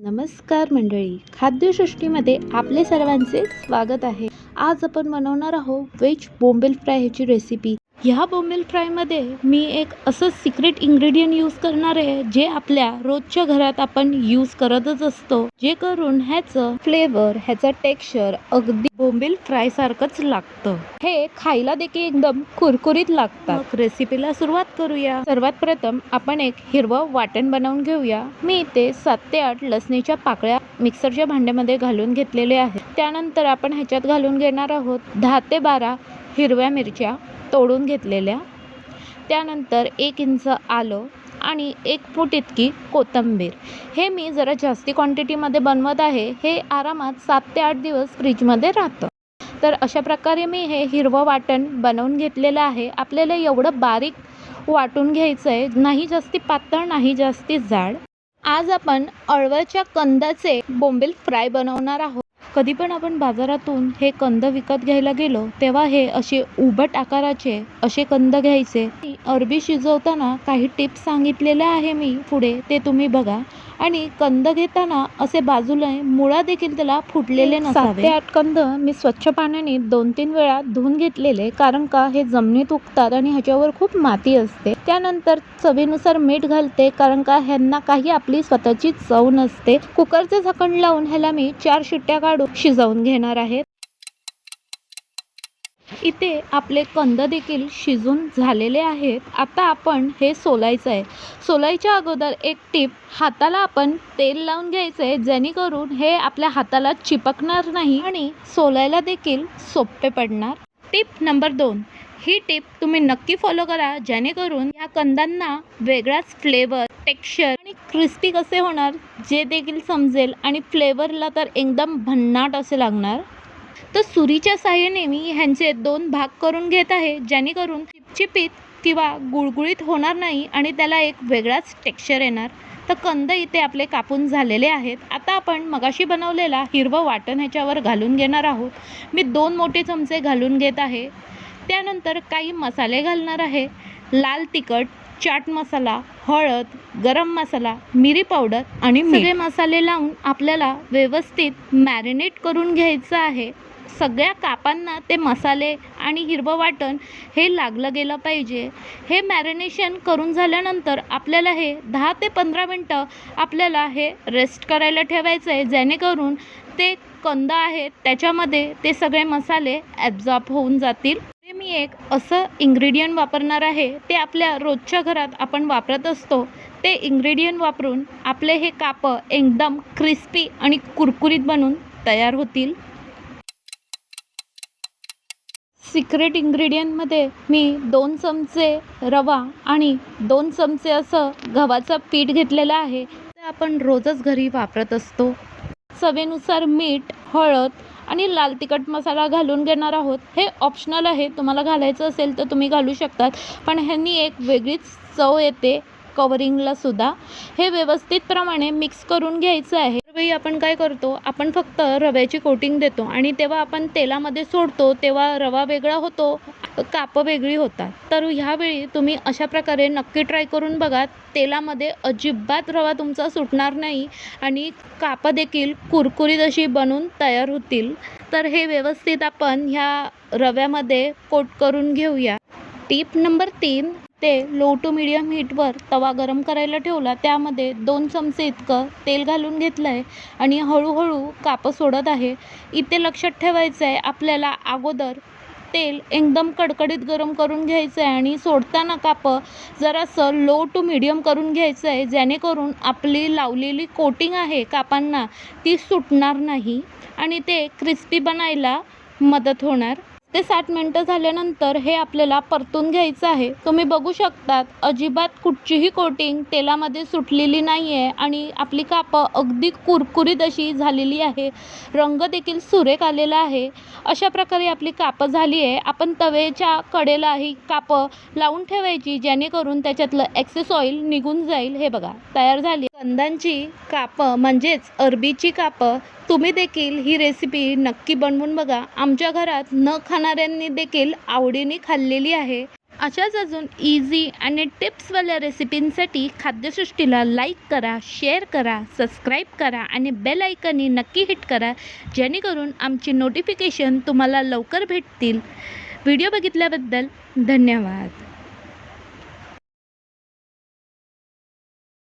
नमस्कार मंडळी, खाद्यसृष्टीमध्ये आपले सर्वांचे स्वागत आहे। आज आपण बनवणार आहोत व्हेज बोंबील फ्राय ह्याची रेसिपी। ह्या बोंबील फ्रायमध्ये मी एक असं सिक्रेट इन्ग्रेडियंट यूज करणार आहे जे आपल्या रोजच्या घरात आपण यूज करतच असतो, जे करून ह्याचं फ्लेवर, ह्याचं टेक्स्चर अगदी बोंबील फ्राय सारखंच लागतं। हे खायला देखील एकदम कुरकुरीत लागतात। मग रेसिपीला सुरुवात करूया। सर्वात प्रथम आपण एक हिरवं वाटण बनवून घेऊया। मी इथे 7 ते 8 लसणीच्या पाकळ्या मिक्सरच्या भांड्यामध्ये घालून घेतलेले आहेत। त्यानंतर आपण ह्याच्यात घालून घेणार आहोत 10 ते 12 हिरव्या मिरच्या तोडून घेतलेल्या। त्यानंतर 1 इंच आलं आणि 1 फूट इतकी कोथिंबीर। हे मी जरा जास्ती क्वांटिटीमध्ये बनवत आहे। हे आरामात 7 ते 8 दिवस फ्रीजमध्ये राहतं। तर अशा प्रकारे मी हे हिरवं वाटण बनवून घेतलेलं आहे। आपल्याला एवढं बारीक वाटून घ्यायचं आहे, नाही जास्ती पातळ नाही जास्ती जाड। आज आपण अळवच्या कंदाचे बोंबील फ्राय बनवणार आहोत। कधी पण आपण बाजारातून हे कंद विकत घ्यायला गेलो तेव्हा हे असे उभट आकाराचे असे कंद घ्यायचे। अरबी शिजवताना काही टिप्स सांगितलेल्या आहे मी पुढे, ते तुम्ही बघा। आणि कंद घेताना असे बाजूला मुळा देखील त्याला फुटलेले नसावे। 7 ते 8 कंद मी स्वच्छ पाण्याने 2-3 वेळा धुवून घेतलेले, कारण का हे जमिनीत उगतात आणि ह्याच्यावर खूप माती असते। त्यानंतर चवीनुसार मीठ घालते, कारण का ह्यांना काही आपली स्वतःची चव नसते। कुकरचे झाकण लावून ह्याला मी 4 शिट्ट्या काढून शिजवून घेणार आहे। इथे आपले कंद देखील शिजून झालेले आहेत। आता आपण हे सोलायचं आहे। सोलायच्या अगोदर एक टिप, हाताला आपण तेल लावून घ्यायचं आहे, जेणेकरून हे आपल्या हाताला चिपकणार नाही आणि सोलायला देखील सोपे पडणार। टिप नंबर 2, ही टिप तुम्ही नक्की फॉलो करा, जेणेकरून ह्या कंदांना वेगळाच फ्लेवर, टेक्स्चर आणि क्रिस्पी कसे होणार जे देखील समजेल आणि फ्लेवरला तर एकदम भन्नाट असे लागणार। तर सुरीच्या साहाय्याने मी ह्यांचे 2 भाग करून घेत आहे, जेणेकरून चिपचिपीत किंवा गुळगुळीत होणार नाही आणि त्याला एक वेगळाच टेक्स्चर येणार। तर कंद इथे आपले कापून झालेले आहेत। आता आपण मगाशी बनवलेला हिरवं वाटण ह्याच्यावर घालून घेणार आहोत। मी 2 मोठे चमचे घालून घेत आहे। त्यानंतर काही मसाले घालणार आहे। लाल तिखट, चाट मसाला, हळद, गरम मसाला, मिरी पावडर आणि सगळे मसाले लावून आपल्याला व्यवस्थित मॅरिनेट करून घ्यायचं आहे। सगळ्या कापांना ते मसाले आणि हिरवं वाटण हे लागलं गेलं पाहिजे। हे मॅरिनेशन करून झाल्यानंतर आपल्याला हे 10 ते 15 मिनटं आपल्याला हे रेस्ट करायला ठेवायचं आहे, जेणेकरून ते कंद आहेत त्याच्यामध्ये ते सगळे मसाले ॲब्झॉर्ब होऊन जातील। मी एक असं इन्ग्रेडियंट वापरणार आहे, ते आपल्या रोजच्या घरात आपण वापरत असतो। ते इन्ग्रेडियंट वापरून आपले हे कापं एकदम क्रिस्पी आणि कुरकुरीत बनून तयार होतील। सिक्रेट इन्ग्रेडियंटमध्ये मी 2 चमचे रवा आणि 2 चमचे असं गव्हाचं पीठ घेतलेलं आहे, ते आपण रोजच घरी वापरत असतो। चवीनुसार मीठ, हळद आणि लाल तिखट मसाला घालून घेणार आहोत। हे ऑप्शनल आहे, तुम्हाला घालायचं असेल तर तुम्ही घालू शकतात, पण ह्यांनी एक वेगळीच चव येते कवरिंगला सुद्धा। हे व्यवस्थित प्रमाणे मिक्स करून घ्यायचं आहे। त्यावेळी आपण काय करतो, आपण फक्त रव्याची कोटिंग देतो आणि तेव्हा आपण तेलामध्ये सोडतो तेव्हा रवा वेगळा होतो, कापं वेगळी होतात। तर ह्यावेळी तुम्ही अशा प्रकारे नक्की ट्राय करून बघा। तेलामध्ये अजिबात रवा तुमचा सुटणार नाही आणि कापं देखील कुरकुरीत अशी बनून तयार होतील। तर हे व्यवस्थित आपण ह्या रव्यामध्ये कोट करून घेऊया। टिप नंबर 3, ते लो टू मीडियम हीटवर तवा गरम करायला ठेवला, त्यामध्ये 2 चमचे इतकं तेल घालून घेतलं आहे आणि हळूहळू कापं सोडत आहे। इथे लक्षात ठेवायचं आहे, आपल्याला अगोदर तेल एकदम कडकडीत गरम करून घ्यायचं आहे आणि सोडताना कापं जरासं लो टू मीडियम करून घ्यायचं आहे, जेणेकरून आपली लावलेली कोटिंग आहे कापांना ती सुटणार नाही आणि ते क्रिस्पी बनायला मदत होणार। ते 60 मिनटं झाल्यानंतर हे आपल्याला परतून घ्यायचं आहे। तुम्ही बघू शकतात, अजिबात कुठचीही कोटिंग तेलामध्ये सुटलेली नाही आहे आणि आपली कापं अगदी कुरकुरीत अशी झालेली आहे। रंग देखील सुरेख आलेला आहे। अशा प्रकारे आपली कापं झाली आहे। आपण तव्याच्या कडेला ही कापं लावून ठेवायची, जेणेकरून त्याच्यातलं एक्सेस ऑइल निघून जाईल। हे बघा, तयार झाली कंदांची कापं, म्हणजेच अरबीची कापं। तुम्ही देखील ही रेसिपी नक्की बनवून बघा। आमच्या घरात न खाणाऱ्यांनी देखील आवडीने खाल्लेली आहे। अशाच अजून इझी आणि टिप्सवाल्या रेसिपींसाठी खाद्यसृष्टीला लाईक करा, शेअर करा, सबस्क्राईब करा आणि बेल आयकॉनही नक्की हिट करा, जेणेकरून आमची नोटिफिकेशन तुम्हाला लवकर भेटतील. व्हिडिओ बघितल्याबद्दल धन्यवाद.